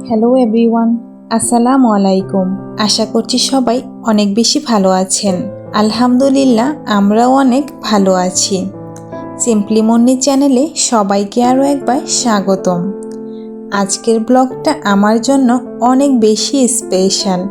Hello everyone, আসসালামু আলাইকুম। আশা করছি সবাই অনেক বেশি ভালো আছেন। আলহামদুলিল্লাহ, আমরাও অনেক ভালো আছি। সিম্পলি মুন্নি চ্যানেলে সবাইকে আরও একবার স্বাগতম। আজকের ব্লগটা আমার জন্য অনেক বেশি স্পেশাল,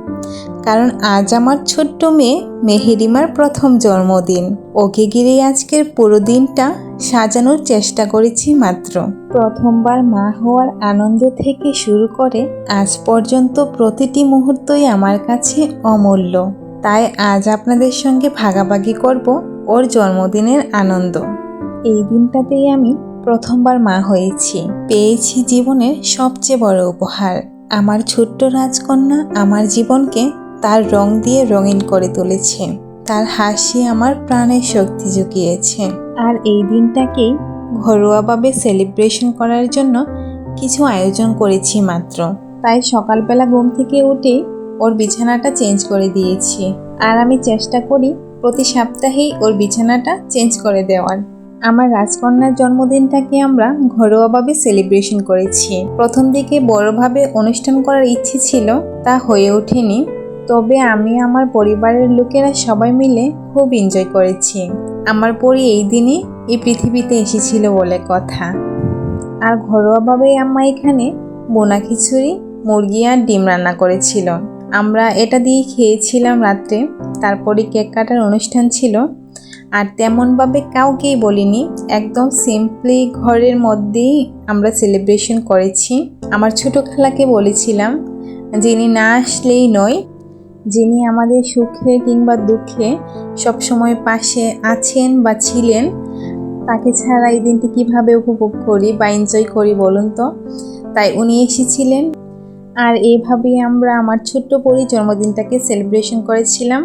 কারণ আজ আমার ছোট্ট মেয়ে মেহেরিমার প্রথম জন্মদিন। ওকে ঘিরে আজকের পুরো দিনটা সাজানোর চেষ্টা করেছি মাত্র। প্রথমবার মা হওয়ার আনন্দ থেকে শুরু করে আজ পর্যন্ত প্রতিটি মুহূর্তই আমার কাছে অমূল্য। তাই আজ আপনাদের সঙ্গে ভাগাভাগি করব ওর জন্মদিনের আনন্দ। এই দিনটাতেই আমি প্রথমবার মা হয়েছি, পেয়েছি জীবনের সবচেয়ে বড় উপহার। আমার ছোট্ট রাজকন্যা আমার জীবনকে তার রং দিয়ে রঙিন করে তুলেছে। তার হাসি আমার প্রাণের শক্তি জুগিয়েছে। আর এই দিনটাকেই ঘরোয়াভাবে সেলিব্রেশন করার জন্য কিছু আয়োজন করেছি মাত্র। তাই সকালবেলা ঘুম থেকে উঠে ওর বিছানাটা চেঞ্জ করে দিয়েছি। আর আমি চেষ্টা করি প্রতি সপ্তাহেই ওর বিছানাটা চেঞ্জ করে দেওয়ার। আমার রাজকন্যার জন্মদিনটাকে আমরা ঘরোয়াভাবে সেলিব্রেশন করেছি। প্রথম দিকে বড়ভাবে অনুষ্ঠান করার ইচ্ছে ছিল, তা হয়ে ওঠেনি। তবে আমি আমার পরিবারের লোকেরা সবাই মিলে খুব এনজয় করেছি। আমার পরি এই দিনে এই পৃথিবীতে এসেছিল বলে কথা। আর ঘরোয়াভাবেই আম্মা এখানে বোনা খিচুড়ি, মুরগি আর ডিম রান্না করেছিল। আমরা এটা দিয়ে খেয়েছিলাম রাত্রে। তারপরে কেক কাটার অনুষ্ঠান ছিল। আর তেমনভাবে কাউকেই বলিনি, একদম সিম্পলি ঘরের মধ্যেই আমরা সেলিব্রেশন করেছি। আমার ছোট খালাকে বলেছিলাম, যিনি না আসলেই নয়, যিনি আমাদের সুখে কিংবা দুঃখে সবসময় পাশে আছেন বা ছিলেন, তাকে ছাড়া এই দিনটি কীভাবে উপভোগ করি বা এনজয় করি বলুন তো। তাই উনি এসেছিলেন। আর এইভাবেই আমরা আমার ছোট্ট পরি জন্মদিনটাকে সেলিব্রেশন করেছিলাম।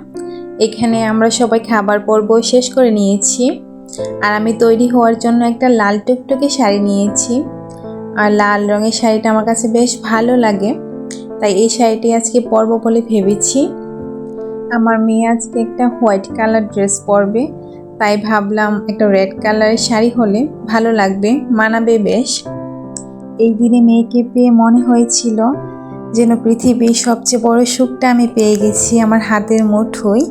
এখানে আমরা সবাই খাবার পর্ব শেষ করে নিয়েছি। আর আমি তৈরি হওয়ার জন্য একটা লাল টুকটুকে শাড়ি নিয়েছি। আর লাল রঙের শাড়িটা আমার কাছে বেশ ভালো লাগে, তাই এই শাড়িটি আজকে পরব বলে ভেবেছি। আমার মেয়ে আজকে একটা হোয়াইট কালার ড্রেস পরবে, তাই ভাবলাম একটা রেড কালারের শাড়ি হলে ভালো লাগবে, মানাবে বেশ। এই দিনে মেয়েকে পেয়ে মনে হয়েছিল যেন পৃথিবীর সবচেয়ে বড় সুখটা আমি পেয়ে গেছি আমার হাতের মুঠোয়।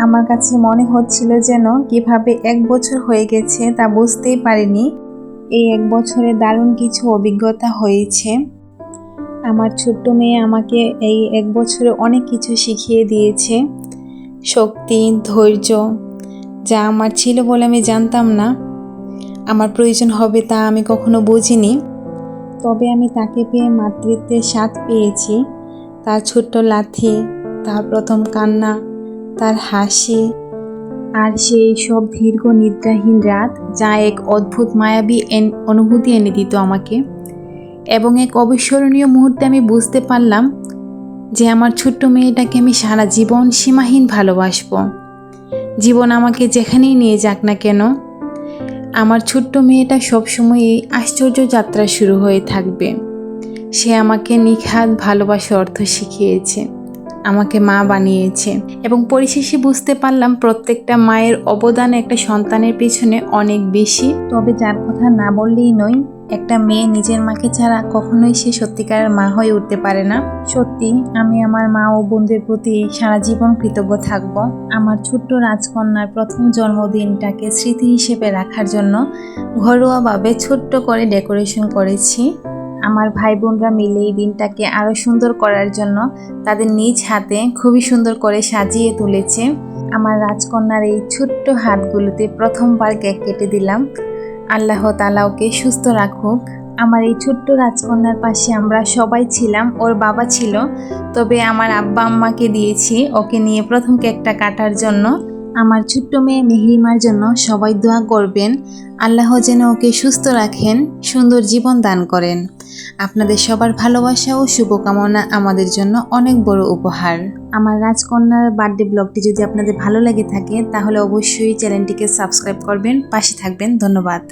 আমার কাছে মনে হচ্ছিল যেন কিভাবে 1 বছর হয়ে গেছে তা বুঝতেই পারিনি। এই 1 বছরে দারুণ কিছু অভিজ্ঞতা হয়েছে। আমার ছোট্ট মেয়ে আমাকে এই 1 বছরে অনেক কিছু শিখিয়ে দিয়েছে। শক্তি, ধৈর্য, যা আমার ছিল বলে আমি জানতাম না। আমার প্রয়োজন হবে তা আমি কখনো বুঝিনি। তবে আমি তাকে পেয়ে মাতৃত্বের স্বাদ পেয়েছি। তার ছোট্ট লাথি, তার প্রথম কান্না, তার হাসি, আর সেই সব দীর্ঘ নিদ্রাহীন রাত, যা এক অদ্ভুত মায়াবী অনুভূতি এনে দিত আমাকে। এবং এক অবিস্মরণীয় মুহূর্তে আমি বুঝতে পারলাম যে আমার ছোট্ট মেয়েটাকে আমি সারা জীবন সীমাহীন ভালোবাসবো। জীবন আমাকে যেখানেই নিয়ে যাক না কেন, আমার ছোট্ট মেয়েটা সবসময় এই আশ্চর্য যাত্রা শুরু হয়ে থাকবে। সে আমাকে নিখাদ ভালোবাসার অর্থ শিখিয়েছে, আমাকে মা বানিয়েছে। এবং পরিশেষে বুঝতে পারলাম প্রত্যেকটা মায়ের অবদান একটা সন্তানের পেছনে অনেক বেশি। তবে যার কথা না বললেই নয়, একটা মেয়ে নিজের মাকে ছাড়া কখনোই সে সত্যিকারের মা হয়ে উঠতে পারে না। সত্যি আমি আমার মা ও বোনদের প্রতি সারা জীবন কৃতজ্ঞ থাকব। আমার ছোট্ট রাজকন্যার প্রথম জন্মদিনটাকে স্মৃতি হিসেবে রাখার জন্য ঘরোয়াভাবে ছোট্ট করে ডেকোরেশন করেছি। আমার ভাই বোনরা মিলে এই দিনটাকে আরও সুন্দর করার জন্য তাদের নিজ হাতে খুবই সুন্দর করে সাজিয়ে তুলেছে। আমার রাজকন্যার এই ছোট্ট হাতগুলোতে প্রথমবার কেক কেটে দিলাম। আল্লাহ তাআলা ওকে সুস্থ রাখুক। আমার এই ছোট্ট রাজকন্যার পাশে আমরা সবাই ছিলাম। ওর বাবা ছিল, তবে আমার আব্বা আম্মাকে দিয়েছি ওকে নিয়ে প্রথম কেকটা কাটার জন্য। আমার ছোট্ট মেয়ে মেহেরিমার জন্য সবাই দোয়া করবেন, আল্লাহ যেন ওকে সুস্থ রাখেন, সুন্দর জীবন দান করেন। আপনাদের সবার ভালোবাসা ও শুভকামনা আমাদের জন্য অনেক বড় উপহার। আমার রাজকন্যার বার্থডে ব্লগটি যদি আপনাদের ভালো লেগে থাকে তাহলে অবশ্যই চ্যানেলটিকে সাবস্ক্রাইব করবেন, পাশে থাকবেন। ধন্যবাদ।